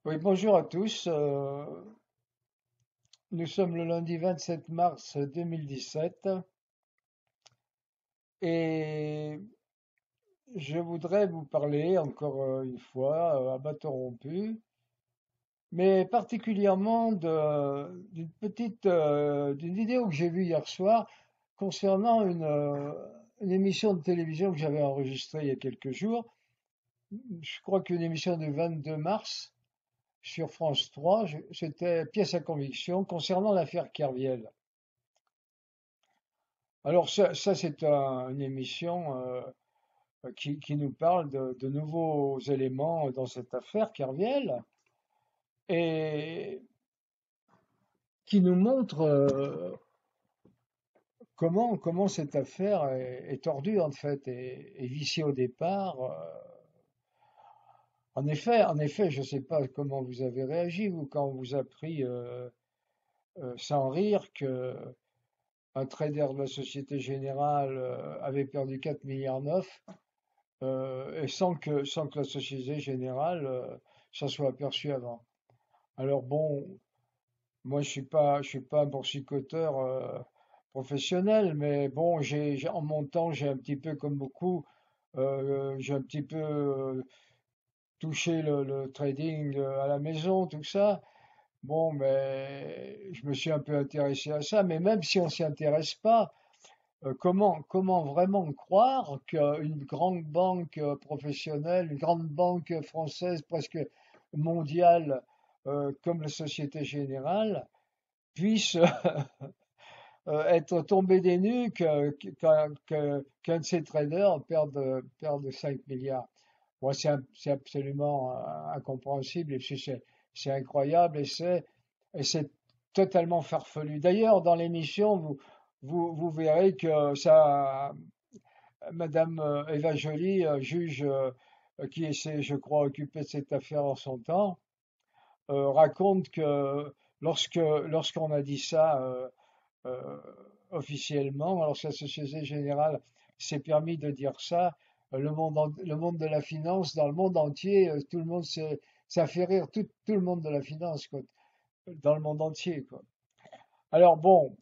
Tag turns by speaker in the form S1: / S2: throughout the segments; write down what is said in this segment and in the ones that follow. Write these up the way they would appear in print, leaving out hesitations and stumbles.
S1: Oui, bonjour à tous. Nous sommes le lundi 27 mars 2017 et je voudrais vous parler encore une fois à bâton rompu, mais particulièrement d'une vidéo que j'ai vue hier soir concernant une émission de télévision que j'avais enregistrée il y a quelques jours. Je crois qu'une émission du 22 mars sur France 3, c'était Pièce à conviction concernant l'affaire Kerviel. Alors ça c'est une émission qui nous parle de nouveaux éléments dans cette affaire Kerviel et qui nous montre comment cette affaire est tordue en fait et viciée au départ. En effet, je ne sais pas comment vous avez réagi vous quand on vous a appris sans rire que un trader de la Société Générale avait perdu 4 milliards 9 et sans que la Société Générale s'en soit aperçue avant. Alors bon, moi je suis pas un boursicoteur professionnel, mais bon, en mon temps, j'ai un petit peu comme beaucoup, j'ai un petit peu touché le trading à la maison, tout ça. Bon, mais je me suis un peu intéressé à ça, mais même si on s'y intéresse pas, comment vraiment croire qu'une grande banque professionnelle, une grande banque française presque mondiale comme la Société Générale puisse être tombée des nues qu'un de ses traders perde 5 milliards. Moi, c'est absolument incompréhensible et puis c'est incroyable et c'est totalement farfelu. D'ailleurs, dans l'émission, vous verrez que ça, Madame Eva Joly, juge qui s'est, je crois, occupée de cette affaire en son temps, raconte que lorsqu'on a dit ça euh, officiellement, alors que la Société Générale s'est permis de dire ça, le monde de la finance, dans le monde entier, tout le monde ça fait rire tout le monde de la finance, quoi, dans le monde entier, quoi. Alors bon,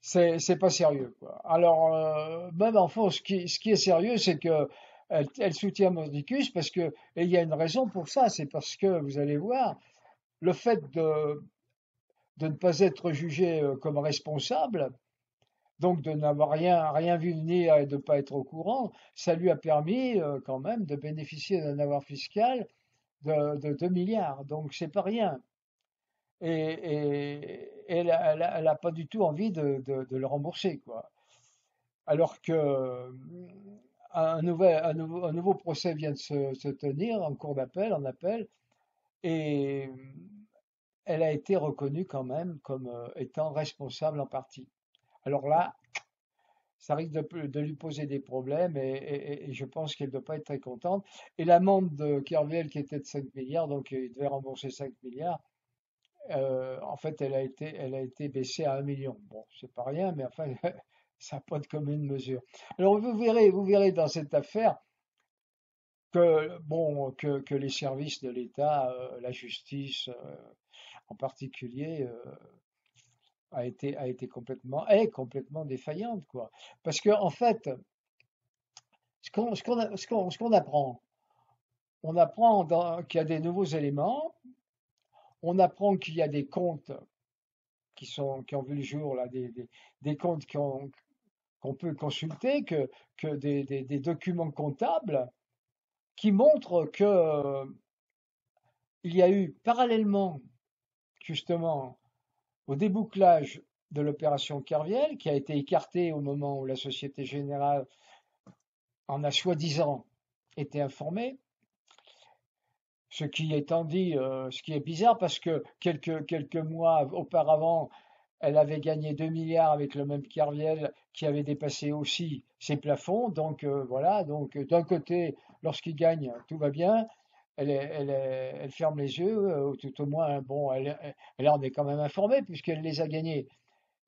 S1: c'est pas sérieux, quoi. Alors, même en fond, ce qui est sérieux, c'est que elle soutient Mordicus parce que, et il y a une raison pour ça, c'est parce que, vous allez voir, le fait de ne pas être jugé comme responsable, donc de n'avoir rien vu venir et de ne pas être au courant, ça lui a permis quand même de bénéficier d'un avoir fiscal de 2 milliards. Donc c'est pas rien. Et elle a pas du tout envie de le rembourser, quoi. Alors que un nouveau procès vient de se tenir en cour d'appel, en appel, et elle a été reconnue quand même comme étant responsable en partie. Alors là, ça risque de lui poser des problèmes et je pense qu'elle ne doit pas être très contente. Et l'amende de Kerviel qui était de 5 milliards, donc il devait rembourser 5 milliards, en fait elle a été baissée à 1 million. Bon, c'est pas rien, mais enfin, ça n'a pas de commune mesure. Alors vous verrez dans cette affaire que, bon, que les services de l'État, la justice en particulier, est complètement défaillante, quoi. Parce que, en fait, ce qu'on apprend, on apprend qu'il y a des nouveaux éléments, on apprend qu'il y a des comptes qui ont vu le jour, là, des comptes qu'on peut consulter, que des documents comptables qui montrent que il y a eu parallèlement, justement, au débouclage de l'opération Kerviel, qui a été écartée au moment où la Société Générale en a soi-disant été informée, ce qui est bizarre parce que quelques mois auparavant, elle avait gagné 2 milliards avec le même Kerviel qui avait dépassé aussi ses plafonds. Donc voilà, donc d'un côté, lorsqu'il gagne, tout va bien. Elle ferme les yeux, ou tout au moins, bon, elle en est quand même informée puisqu'elle les a gagnés.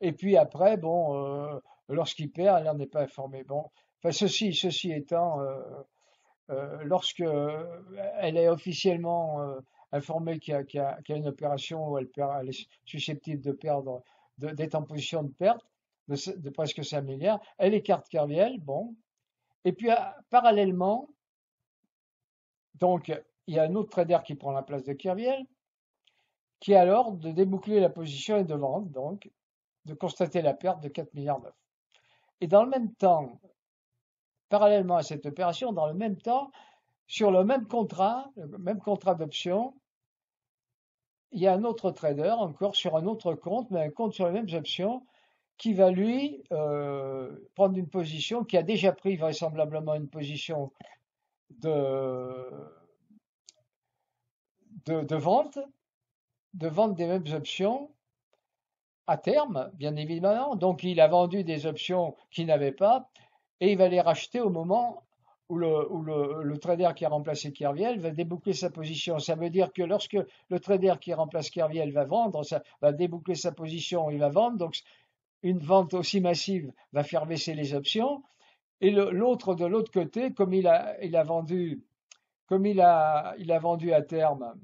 S1: Et puis après, bon, lorsqu'il perd, elle n'en est pas informée. Bon, enfin, ceci étant, lorsque elle est officiellement informée qu'il y a une opération où elle est susceptible de perdre, d'être en position de perte de presque 5 milliards, elle écarte Kerviel, bon. Et puis parallèlement, donc il y a un autre trader qui prend la place de Kerviel, qui est alors de déboucler la position et de vendre, donc de constater la perte de 4 milliards d'euros. Et dans le même temps, parallèlement à cette opération, dans le même temps, sur le même contrat d'option, il y a un autre trader, encore sur un autre compte, mais un compte sur les mêmes options, qui va lui prendre une position, qui a déjà pris vraisemblablement une position de, de vente, de vente des mêmes options à terme, bien évidemment. Donc il a vendu des options qu'il n'avait pas et il va les racheter au moment où le trader qui a remplacé Kerviel va déboucler sa position. Ça veut dire que lorsque le trader qui remplace Kerviel va vendre, ça va déboucler sa position, il va vendre. Donc une vente aussi massive va faire baisser les options. Et l'autre de l'autre côté, comme il a vendu, comme il a vendu à terme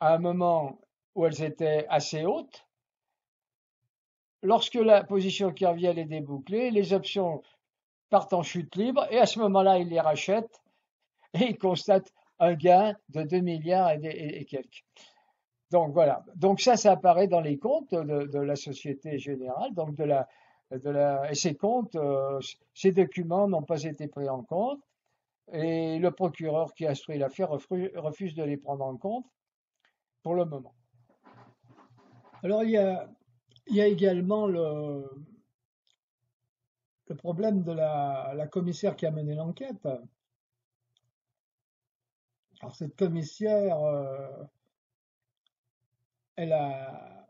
S1: à un moment où elles étaient assez hautes, lorsque la position Kerviel est débouclée, les options partent en chute libre et à ce moment-là, il les rachète et il constate un gain de 2 milliards et quelques. Donc voilà. Donc ça apparaît dans les comptes de la Société Générale. Donc et ces comptes, ces documents n'ont pas été pris en compte et le procureur qui a instruit l'affaire refuse de les prendre en compte pour le moment. Alors il y a également le problème de la commissaire qui a mené l'enquête. Alors cette commissaire, elle a,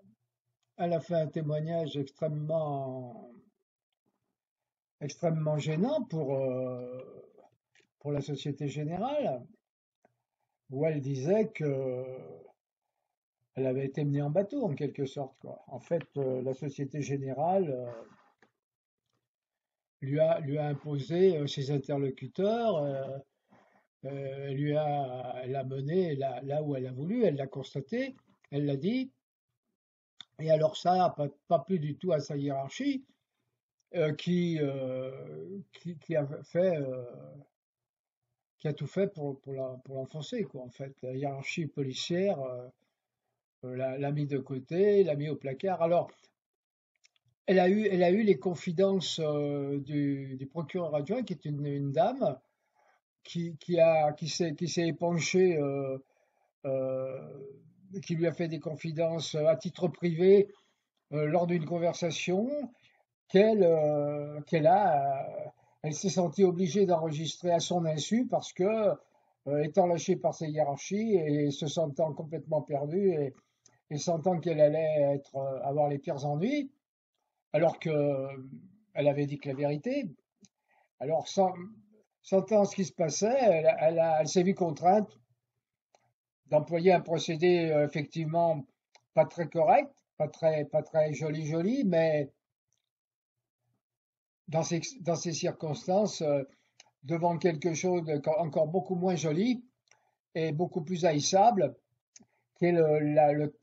S1: elle a fait un témoignage extrêmement gênant pour la Société Générale, où elle disait que elle avait été menée en bateau en quelque sorte, quoi. En fait, la Société Générale lui a imposé ses interlocuteurs. Elle l'a mené là où elle a voulu, elle l'a constaté, elle l'a dit, et alors ça, pas plus du tout à sa hiérarchie, qui a fait, qui a tout fait pour l'enfoncer, quoi, en fait. La hiérarchie policière l'a mis de côté, l'a mis au placard. Alors, elle a eu les confidences du procureur adjoint, qui est une dame, qui s'est épanchée euh, qui lui a fait des confidences à titre privé lors d'une conversation qu'elle a, elle s'est sentie obligée d'enregistrer à son insu parce que, étant lâchée par ses hiérarchies et se sentant complètement perdue et sentant qu'elle allait avoir les pires ennuis, alors que elle avait dit que la vérité. Alors, sentant ce qui se passait, elle s'est vue contrainte d'employer un procédé effectivement pas très correct, pas très joli, mais dans ces circonstances, devant quelque chose encore beaucoup moins joli et beaucoup plus haïssable, qui est le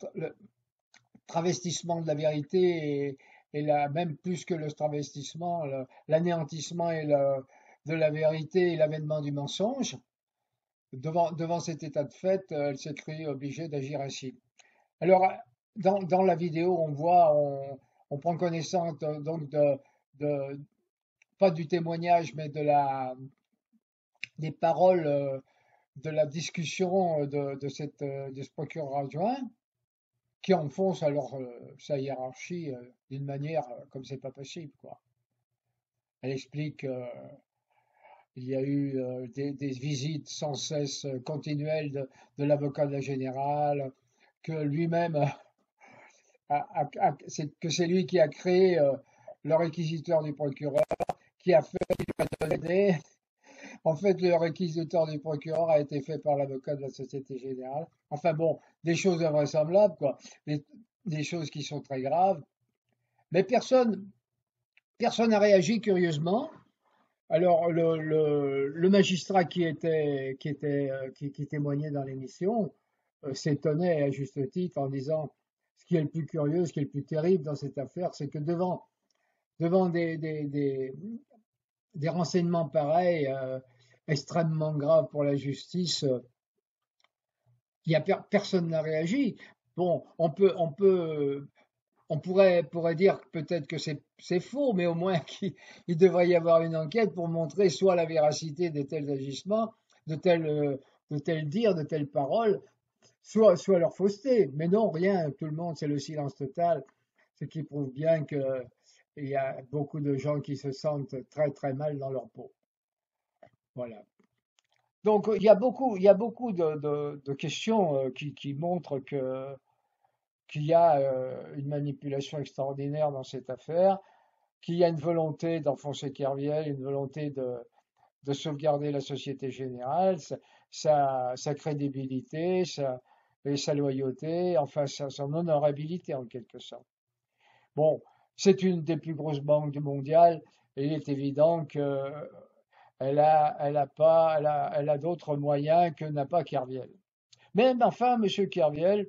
S1: travestissement de la vérité même plus que le travestissement, l'anéantissement de la vérité et l'avènement du mensonge. Devant cet état de fait, elle s'est crue obligée d'agir ainsi. Alors, dans la vidéo, on prend connaissance donc de, pas du témoignage, mais des paroles de la discussion de ce procureur adjoint, qui enfonce alors sa hiérarchie d'une manière comme c'est pas possible, quoi. Elle explique qu'il y a eu des visites sans cesse continuelles de l'avocat de la générale, que lui-même que c'est lui qui a créé le réquisiteur du procureur, qui a fait, qui lui a donné. En fait, le réquisiteur du procureur a été fait par l'avocat de la Société Générale. Enfin bon, des choses invraisemblables, quoi. Des choses qui sont très graves. Mais personne n'a réagi curieusement. Alors, le magistrat qui témoignait dans l'émission s'étonnait à juste titre en disant ce qui est le plus curieux, ce qui est le plus terrible dans cette affaire, c'est que devant des renseignements pareils, extrêmement graves pour la justice, personne n'a réagi. Bon, on pourrait dire peut-être que c'est faux, mais au moins qu'il devrait y avoir une enquête pour montrer soit la véracité de tels agissements, de tels, euh, de tels dires, de telles paroles, soit leur fausseté. Mais non, rien, tout le monde, c'est le silence total, ce qui prouve bien qu'il y a beaucoup de gens qui se sentent très très mal dans leur peau. Voilà. Donc il y a beaucoup de questions qui montrent qu'il y a une manipulation extraordinaire dans cette affaire, qu'il y a une volonté d'enfoncer Kerviel, une volonté de sauvegarder la Société Générale, sa crédibilité, et sa loyauté, enfin son honorabilité en quelque sorte. Bon, c'est une des plus grosses banques mondiales et il est évident que elle a d'autres moyens que n'a pas Kerviel. Mais enfin, Monsieur Kerviel,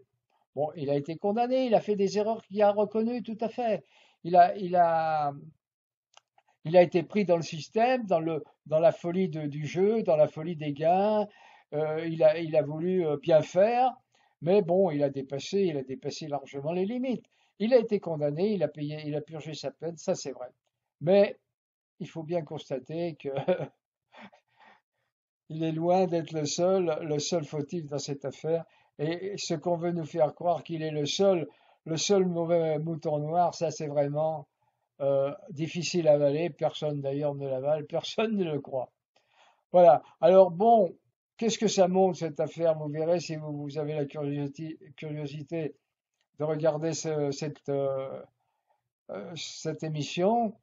S1: bon, il a été condamné, il a fait des erreurs qu'il a reconnues tout à fait. Il a, il a, il a été pris dans le système, dans la folie du jeu, dans la folie des gains. Il a voulu bien faire, mais bon, il a dépassé largement les limites. Il a été condamné, il a payé, il a purgé sa peine, ça c'est vrai. Mais il faut bien constater que il est loin d'être le seul fautif dans cette affaire. Et ce qu'on veut nous faire croire qu'il est le seul mauvais mouton noir, ça c'est vraiment difficile à avaler. Personne d'ailleurs ne l'avale, personne ne le croit. Voilà. Alors bon, qu'est-ce que ça montre cette affaire? Vous verrez si vous avez la curiosité de regarder cette émission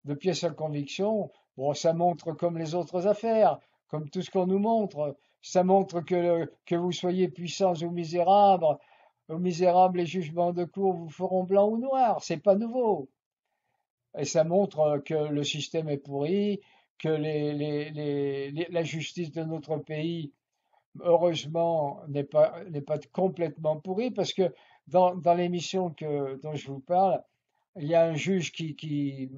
S1: de pièces à conviction. Bon, ça montre comme les autres affaires, comme tout ce qu'on nous montre. Ça montre que vous soyez puissants ou misérables, les jugements de cour vous feront blanc ou noir. C'est pas nouveau. Et ça montre que le système est pourri, que la justice de notre pays, heureusement, n'est pas complètement pourrie, parce que dans l'émission dont je vous parle, il y a un juge qui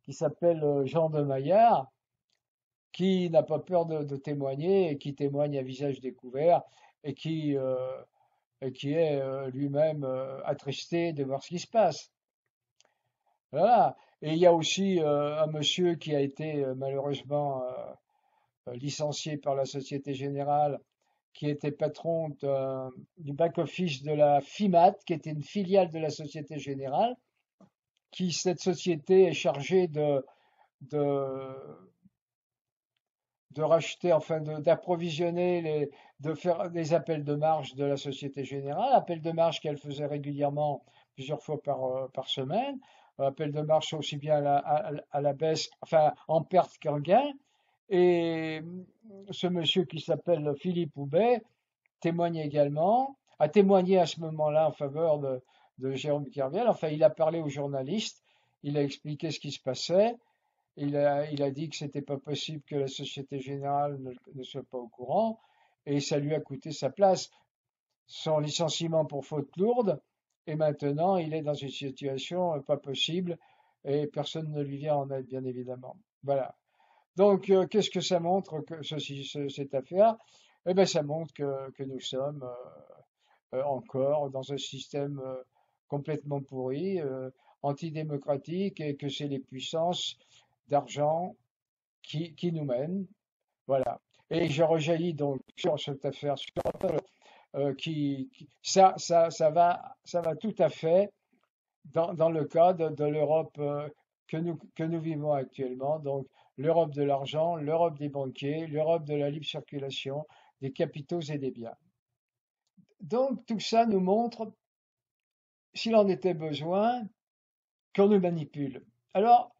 S1: s'appelle Jean de Maillard, qui n'a pas peur de témoigner et qui témoigne à visage découvert et et qui est lui-même attristé de voir ce qui se passe. Voilà. Et il y a aussi un monsieur qui a été malheureusement licencié par la Société Générale, qui était patron du back-office de la FIMAT, qui était une filiale de la Société Générale, cette société est chargée de, de racheter, enfin d'approvisionner, de faire des appels de marge de la Société Générale, appels de marge qu'elle faisait régulièrement plusieurs fois par semaine, appels de marge aussi bien à la baisse, enfin en perte qu'en gain. Et ce monsieur qui s'appelle Philippe Houbet témoigne également, a témoigné à ce moment-là en faveur de Jérôme Kerviel. Enfin, il a parlé aux journalistes, il a expliqué ce qui se passait. Il a dit que c'était pas possible que la Société Générale ne soit pas au courant et ça lui a coûté sa place, son licenciement pour faute lourde. Et maintenant, il est dans une situation pas possible et personne ne lui vient en aide, bien évidemment. Voilà. Donc, qu'est-ce que ça montre, cette affaire? Eh bien, ça montre que nous sommes encore dans un système complètement pourri, antidémocratique, et que c'est les puissances d'argent qui nous mènent. Voilà. Et je rejaillis donc sur cette affaire, ça va tout à fait dans le cadre de l'Europe que nous vivons actuellement. Donc, l'Europe de l'argent, l'Europe des banquiers, l'Europe de la libre circulation des capitaux et des biens. Donc, tout ça nous montre, s'il en était besoin, qu'on nous manipule. Alors,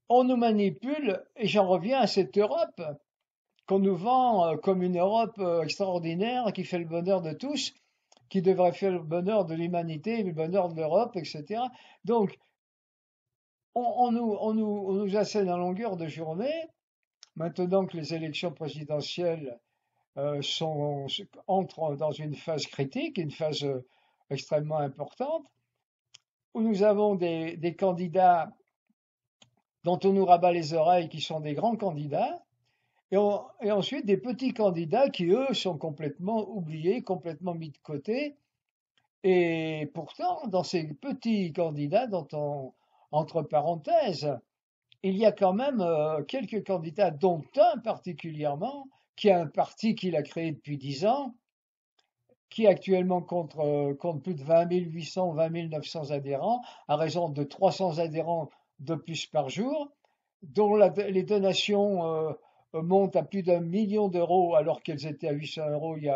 S1: on nous manipule, et j'en reviens à cette Europe qu'on nous vend comme une Europe extraordinaire qui fait le bonheur de tous, qui devrait faire le bonheur de l'humanité, le bonheur de l'Europe, etc. Donc, on nous assène à longueur de journée, maintenant que les élections présidentielles sont, entrent dans une phase critique, une phase extrêmement importante, où nous avons des candidats dont on nous rabat les oreilles, qui sont des grands candidats, et ensuite des petits candidats qui, eux, sont complètement oubliés, complètement mis de côté. Et pourtant, dans ces petits candidats, entre parenthèses, il y a quand même quelques candidats, dont un particulièrement, qui a un parti qu'il a créé depuis 10 ans, qui actuellement compte plus de 20 800, 20 900 adhérents, à raison de 300 adhérents de plus par jour, dont les donations montent à plus d'1 million d'euros alors qu'elles étaient à 800 euros il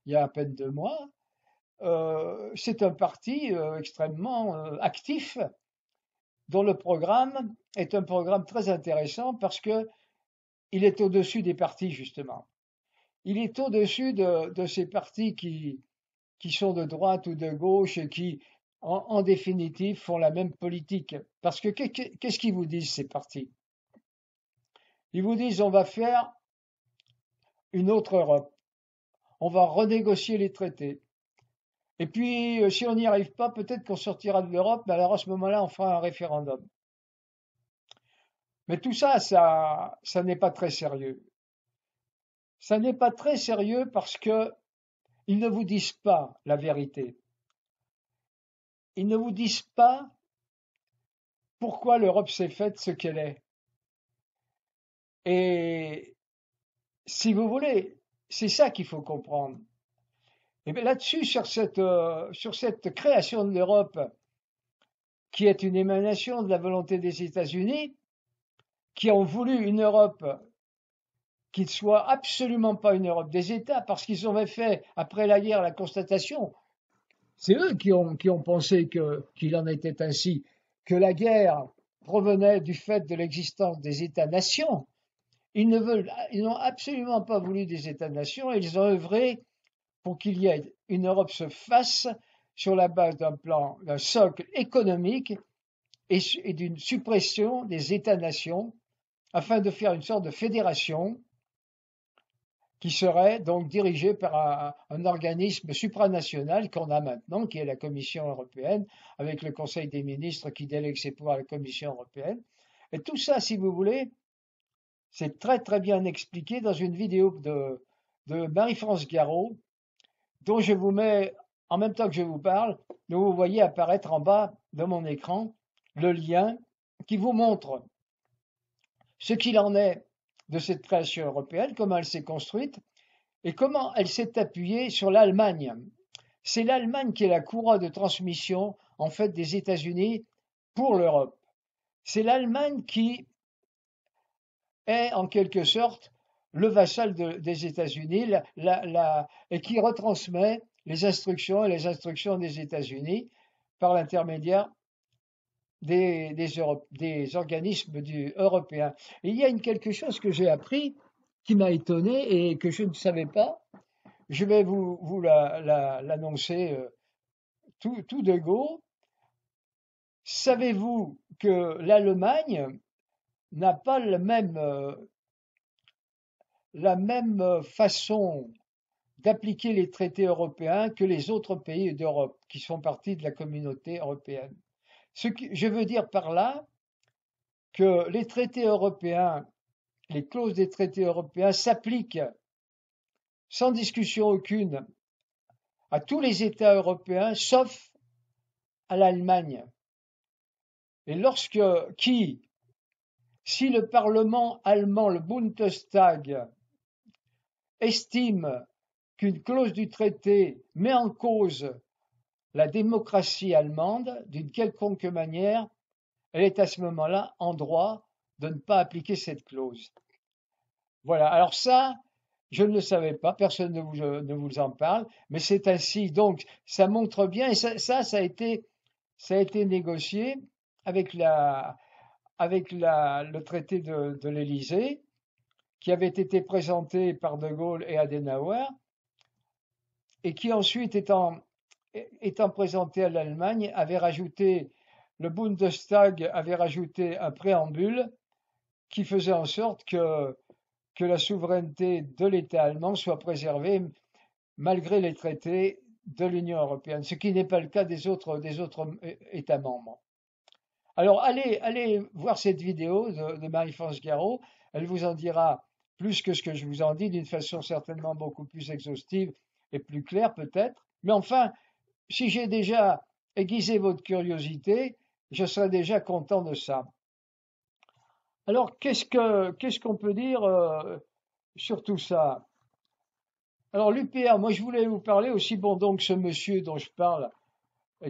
S1: y a à peine 2 mois. C'est un parti extrêmement actif, dont le programme est un programme très intéressant parce que il est au-dessus des partis, justement. Il est au-dessus de ces partis qui sont de droite ou de gauche et qui, en définitive, font la même politique. Parce que qu'est-ce qu'ils vous disent, ces partis? Ils vous disent on va faire une autre Europe, on va renégocier les traités. Et puis, si on n'y arrive pas, peut-être qu'on sortira de l'Europe, mais alors à ce moment-là, on fera un référendum. Mais tout ça, ça n'est pas très sérieux. Ça n'est pas très sérieux parce que ils ne vous disent pas la vérité. Ils ne vous disent pas pourquoi l'Europe s'est faite ce qu'elle est. Et si vous voulez, c'est ça qu'il faut comprendre. Et bien là-dessus, sur cette création de l'Europe, qui est une émanation de la volonté des États-Unis, qui ont voulu une Europe qui ne soit absolument pas une Europe des États, parce qu'ils avaient fait, après la guerre, la constatation, c'est eux qui ont pensé qu'il en était ainsi, que la guerre provenait du fait de l'existence des États-nations. Ils n'ont absolument pas voulu des États-nations, et ils ont œuvré pour qu'il y ait une Europe se fasse sur la base d'un socle économique et d'une suppression des États-nations, afin de faire une sorte de fédération qui serait donc dirigée par un organisme supranational qu'on a maintenant, qui est la Commission européenne, avec le Conseil des ministres qui délègue ses pouvoirs à la Commission européenne. Et tout ça, si vous voulez, c'est très très bien expliqué dans une vidéo de Marie-France Garot, dont je vous mets, en même temps que je vous parle, vous voyez apparaître en bas de mon écran le lien qui vous montre ce qu'il en est de cette création européenne, comment elle s'est construite et comment elle s'est appuyée sur l'Allemagne. C'est l'Allemagne qui est la courroie de transmission, en fait, des États-Unis pour l'Europe. C'est l'Allemagne qui est, en quelque sorte, le vassal des États-Unis et qui retransmet les instructions des États-Unis par l'intermédiaire des organismes européens. Et il y a quelque chose que j'ai appris qui m'a étonné et que je ne savais pas. Je vais vous l'annoncer tout de go. Savez-vous que l'Allemagne n'a pas la même façon d'appliquer les traités européens que les autres pays d'Europe qui font partie de la communauté européenne? Je veux dire par là que les traités européens, les clauses des traités européens s'appliquent sans discussion aucune à tous les États européens, sauf à l'Allemagne. Et si le Parlement allemand, le Bundestag, estime qu'une clause du traité met en cause la démocratie allemande d'une quelconque manière, elle est à ce moment-là en droit de ne pas appliquer cette clause. Voilà. Alors ça, je ne le savais pas, personne ne vous en parle, mais c'est ainsi. Donc, ça montre bien, et ça a été négocié avec le traité de l'Élysée, qui avait été présenté par De Gaulle et Adenauer, et qui ensuite, étant présenté à l'Allemagne, avait rajouté le Bundestag avait rajouté un préambule qui faisait en sorte que la souveraineté de l'État allemand soit préservée malgré les traités de l'Union européenne, ce qui n'est pas le cas des autres États membres. Alors allez voir cette vidéo de Marie-France Garot, elle vous en dira plus que ce que je vous en dis, d'une façon certainement beaucoup plus exhaustive et plus claire peut-être. Mais enfin, si j'ai déjà aiguisé votre curiosité, je serais déjà content de ça. Alors qu'est-ce qu'on peut dire sur tout ça? Alors l'UPR, moi je voulais vous parler aussi, bon donc ce monsieur dont je parle,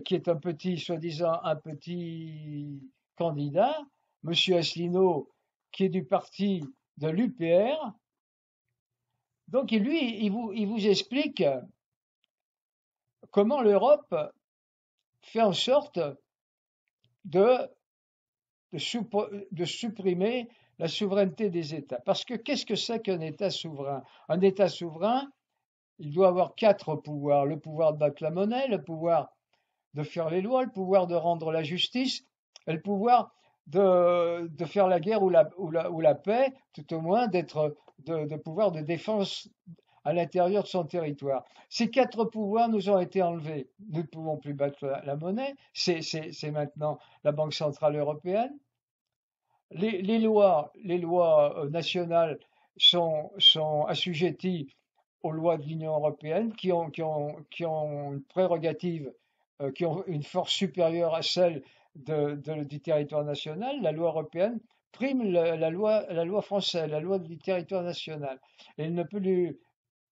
S1: qui est un petit, soi-disant un petit candidat, monsieur Asselineau, qui est du parti de l'UPR. Donc lui, il vous explique comment l'Europe fait en sorte de, de supprimer la souveraineté des États. Parce que qu'est-ce que c'est qu'un État souverain? Un État souverain, il doit avoir quatre pouvoirs. Le pouvoir de battre la monnaie, le pouvoir de faire les lois, le pouvoir de rendre la justice, et le pouvoir de faire la guerre ou la paix, tout au moins de pouvoir de défense à l'intérieur de son territoire. Ces quatre pouvoirs nous ont été enlevés. Nous ne pouvons plus battre la monnaie, c'est maintenant la Banque centrale européenne. Les lois nationales sont assujetties aux lois de l'Union européenne qui ont une prérogative, qui ont une force supérieure à celle du territoire national. La loi européenne prime la loi française, la loi du territoire national. Et il ne peut lui,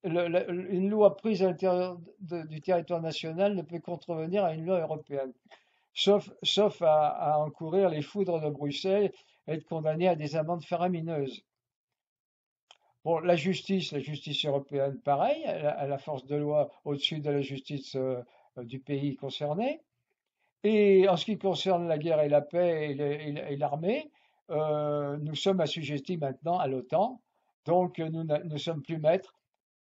S1: une loi prise à l'intérieur du territoire national ne peut contrevenir à une loi européenne, sauf à encourir les foudres de Bruxelles et être condamné à des amendes faramineuses. Bon, la justice européenne, pareil, elle a force de loi au-dessus de la justice du pays concerné. Et en ce qui concerne la guerre et la paix et l'armée, nous sommes assujettis maintenant à l'OTAN, donc nous ne sommes plus maîtres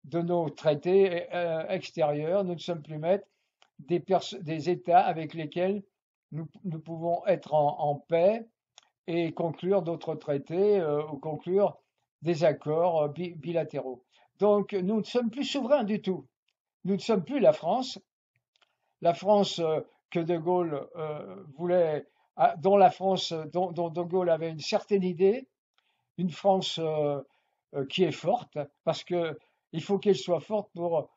S1: de nos traités extérieurs, nous ne sommes plus maîtres des États avec lesquels nous pouvons être en paix et conclure d'autres traités ou conclure des accords bilatéraux. Donc nous ne sommes plus souverains du tout. Nous ne sommes plus la France que De Gaulle voulait, dont dont De Gaulle avait une certaine idée, une France qui est forte, parce que il faut qu'elle soit forte pour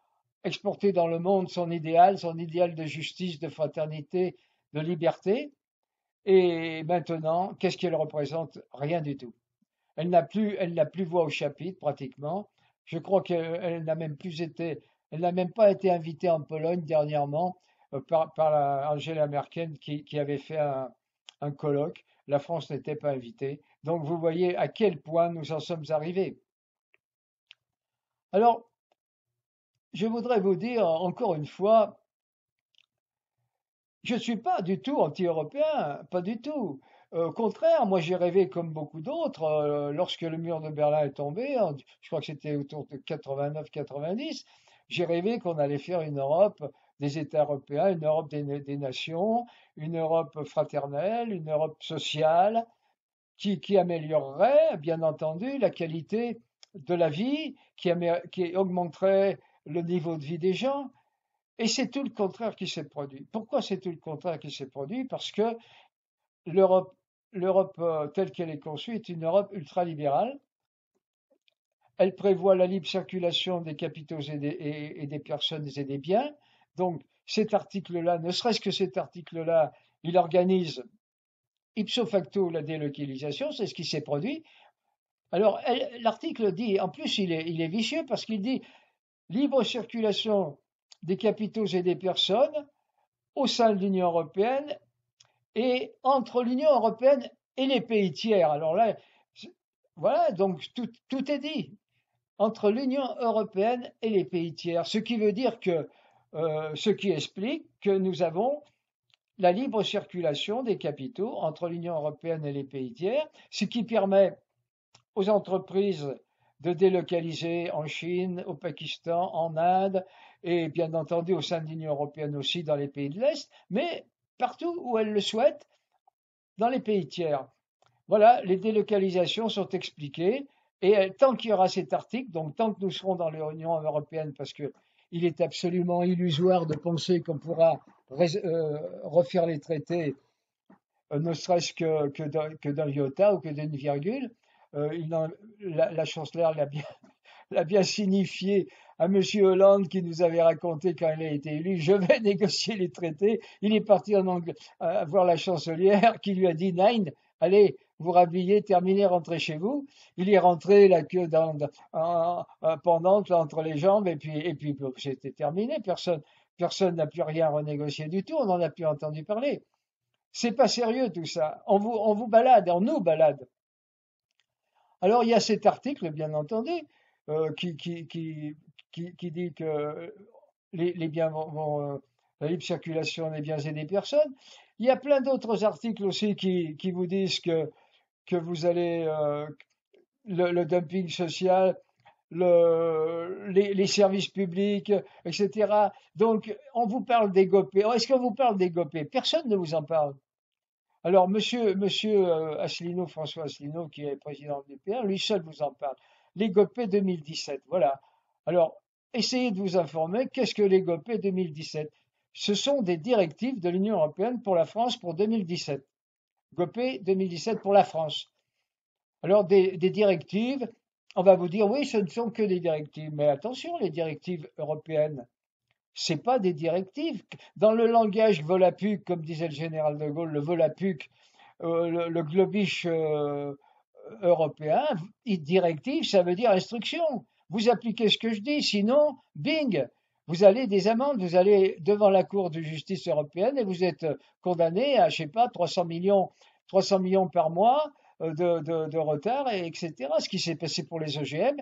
S1: exporter dans le monde son idéal de justice, de fraternité, de liberté. Et maintenant, qu'est-ce qu'elle représente? Rien du tout. Elle n'a plus voix au chapitre pratiquement. Je crois qu'elle n'a même plus été, elle n'a même pas été invitée en Pologne dernièrement par Angela Merkel qui avait fait un colloque. La France n'était pas invitée. Donc vous voyez à quel point nous en sommes arrivés. Alors, je voudrais vous dire encore une fois, je ne suis pas du tout anti-européen, pas du tout. Au contraire, moi j'ai rêvé comme beaucoup d'autres, lorsque le mur de Berlin est tombé, je crois que c'était autour de 89-90, j'ai rêvé qu'on allait faire une Europe des États européens, une Europe des nations, une Europe fraternelle, une Europe sociale, qui améliorerait, bien entendu, la qualité de la vie, qui augmenterait le niveau de vie des gens. Et c'est tout le contraire qui s'est produit. Pourquoi c'est tout le contraire qui s'est produit? Parce que l'Europe, l'Europe telle qu'elle est conçue est une Europe ultralibérale. Elle prévoit la libre circulation des capitaux et des personnes et des biens. Donc cet article-là, ne serait-ce que cet article-là, il organise ipso facto la délocalisation, c'est ce qui s'est produit. Alors l'article dit, en plus il est vicieux parce qu'il dit libre circulation des capitaux et des personnes au sein de l'Union européenne et entre l'Union européenne et les pays tiers. Alors là, voilà, donc tout est dit. Entre l'Union européenne et les pays tiers. Ce qui veut dire que, ce qui explique que nous avons la libre circulation des capitaux entre l'Union européenne et les pays tiers, ce qui permet aux entreprises de délocaliser en Chine, au Pakistan, en Inde et bien entendu au sein de l'Union européenne aussi dans les pays de l'Est, mais partout où elles le souhaitent dans les pays tiers. Voilà, les délocalisations sont expliquées et tant qu'il y aura cet article, donc tant que nous serons dans l'Union européenne, parce que il est absolument illusoire de penser qu'on pourra refaire les traités, ne serait-ce que d'un iota ou que d'une virgule. La chancelière l'a bien signifié à M. Hollande qui nous avait raconté quand il a été élu, je vais négocier les traités. Il est parti voir la chancelière qui lui a dit, Nein, allez, vous rhabillez, terminez, rentrez chez vous. Il est rentré la queue pendante entre les jambes et puis c'était terminé. Personne n'a plus rien renégocié du tout. On n'en a plus entendu parler. C'est pas sérieux tout ça. On vous balade, on nous balade. Alors il y a cet article, bien entendu, qui dit que les biens la libre circulation des biens et des personnes. Il y a plein d'autres articles aussi qui vous disent que vous allez le dumping social, les services publics, etc. Donc on vous parle des GOPÉ. Est-ce qu'on vous parle des GOPÉ? Personne ne vous en parle. Alors, monsieur Asselineau, François Asselineau, qui est président du PR, lui seul vous en parle. Les GOPÉ 2017, voilà. Alors, essayez de vous informer, qu'est-ce que les GOPÉ 2017? Ce sont des directives de l'Union européenne pour la France pour 2017. GOPÉ 2017 pour la France. Alors, des directives, on va vous dire, oui, ce ne sont que des directives. Mais attention, les directives européennes, c'est pas des directives. Dans le langage Volapük, comme disait le général de Gaulle, le Volapük, le globish européen, directive, ça veut dire instruction. Vous appliquez ce que je dis, sinon, bing, vous allez des amendes, vous allez devant la Cour de justice européenne et vous êtes condamné à, je sais pas, 300 millions par mois de retard, etc. Ce qui s'est passé pour les OGM,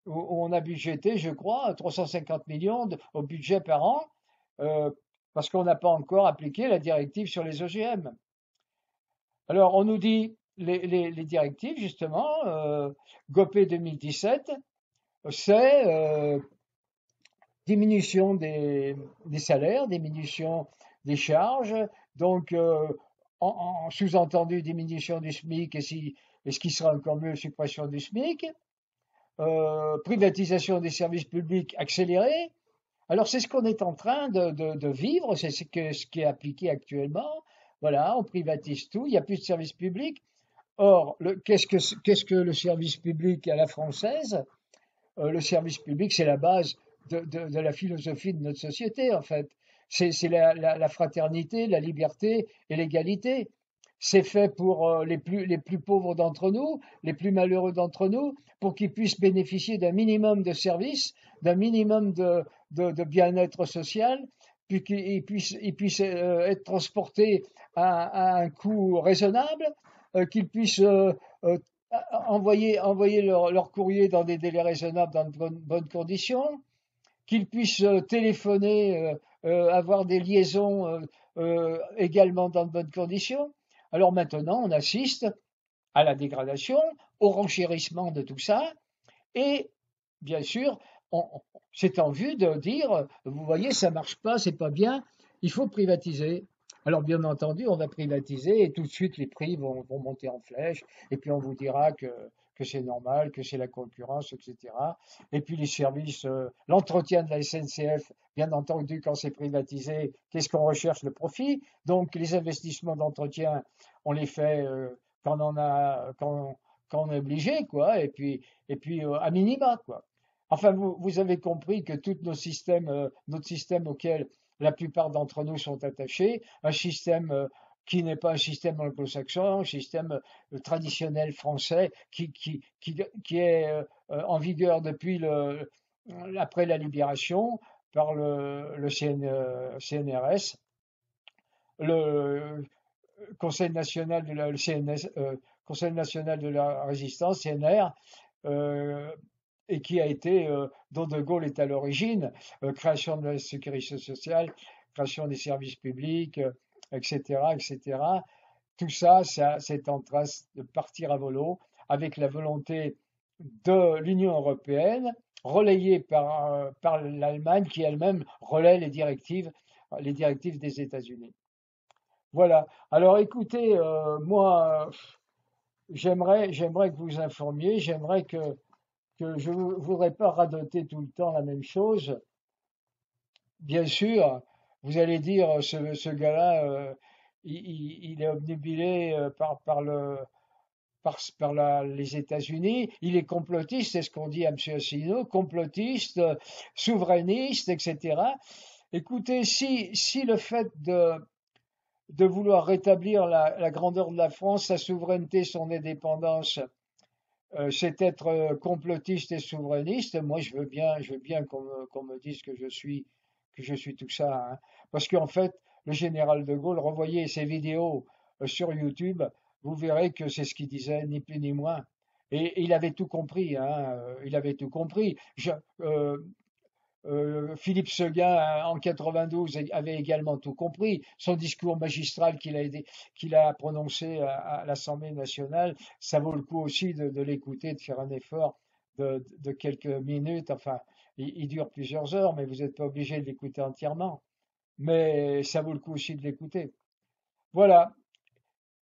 S1: où on a budgété, je crois, 350 millions au budget par an, euh, parce qu'on n'a pas encore appliqué la directive sur les OGM. Alors, on nous dit les directives, justement, GOPÉ 2017, c'est diminution des salaires, diminution des charges, donc en sous-entendu diminution du SMIC et ce qui sera encore mieux, suppression du SMIC, privatisation des services publics accélérée. Alors c'est ce qu'on est en train de vivre, c'est ce qui est appliqué actuellement. Voilà, on privatise tout, il n'y a plus de services publics. Or, qu'est-ce que le service public à la française? Le service public, c'est la base de la philosophie de notre société, en fait. C'est la fraternité, la liberté et l'égalité. C'est fait pour les plus pauvres d'entre nous, les plus malheureux d'entre nous, pour qu'ils puissent bénéficier d'un minimum de services, d'un minimum de bien-être social, puis qu'ils puissent être transportés à un coût raisonnable, qu'ils puissent envoyer leur courrier dans des délais raisonnables, dans de bonnes conditions, qu'ils puissent téléphoner, avoir des liaisons également dans de bonnes conditions. Alors maintenant, on assiste à la dégradation, au renchérissement de tout ça, et bien sûr, c'est en vue de dire, vous voyez, ça marche pas, c'est pas bien, il faut privatiser. Alors bien entendu, on va privatiser et tout de suite les prix vont monter en flèche, et puis on vous dira que c'est normal, que c'est la concurrence, etc. Et puis les services, l'entretien de la SNCF, bien entendu, quand c'est privatisé, qu'est-ce qu'on recherche? Le profit. Donc les investissements d'entretien, on les fait quand on est obligé, quoi, et puis à minima, quoi. Enfin, vous avez compris que tous nos systèmes, notre système auquel la plupart d'entre nous sont attachés, un système qui n'est pas un système anglo-saxon, un système traditionnel français qui est en vigueur depuis après la libération par le CNRS, le Conseil national de le CNS, Conseil national de la résistance, CNR, euh, et qui a été, dont De Gaulle est à l'origine, création de la sécurité sociale, création des services publics, etc., etc. Tout ça, c'est en train de partir à volo avec la volonté de l'Union européenne, relayée par l'Allemagne, qui elle-même relaie les directives des États-Unis. Voilà. Alors écoutez, moi, j'aimerais que vous informiez, que je ne voudrais pas radoter tout le temps la même chose. Bien sûr, vous allez dire, ce gars-là, il est obnubilé par les États-Unis. Il est complotiste, c'est ce qu'on dit à M. Asselineau, complotiste, souverainiste, etc. Écoutez, si le fait de vouloir rétablir la grandeur de la France, sa souveraineté, son indépendance, c'est être complotiste et souverainiste. Moi, je veux bien qu'on me dise que je suis tout ça, hein. Parce qu'en fait, le général de Gaulle, revoyez ses vidéos sur YouTube, vous verrez que c'est ce qu'il disait, ni plus ni moins. Et il avait tout compris, hein, il avait tout compris. Euh, Philippe Seguin, en 92, avait également tout compris. Son discours magistral qu'il a prononcé à l'Assemblée nationale, ça vaut le coup aussi de l'écouter, de faire un effort de quelques minutes. Enfin, il dure plusieurs heures, mais vous n'êtes pas obligé de l'écouter entièrement. Mais ça vaut le coup aussi de l'écouter. Voilà.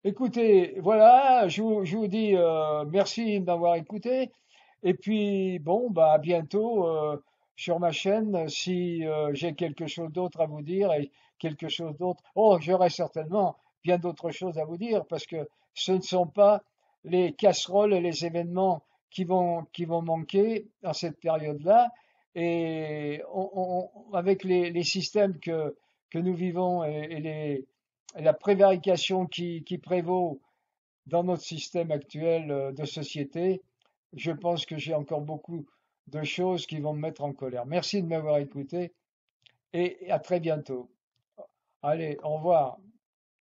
S1: Écoutez, voilà, je vous dis merci de m'avoir écouté. Et puis, bon, bah, à bientôt sur ma chaîne si j'ai quelque chose d'autre à vous dire et quelque chose d'autre. Oh, j'aurai certainement bien d'autres choses à vous dire parce que ce ne sont pas les casseroles et les événements qui vont manquer à cette période-là. Et avec les systèmes que nous vivons et la prévarication qui prévaut dans notre système actuel de société, je pense que j'ai encore beaucoup de choses qui vont me mettre en colère. Merci de m'avoir écouté et à très bientôt. Allez, au revoir.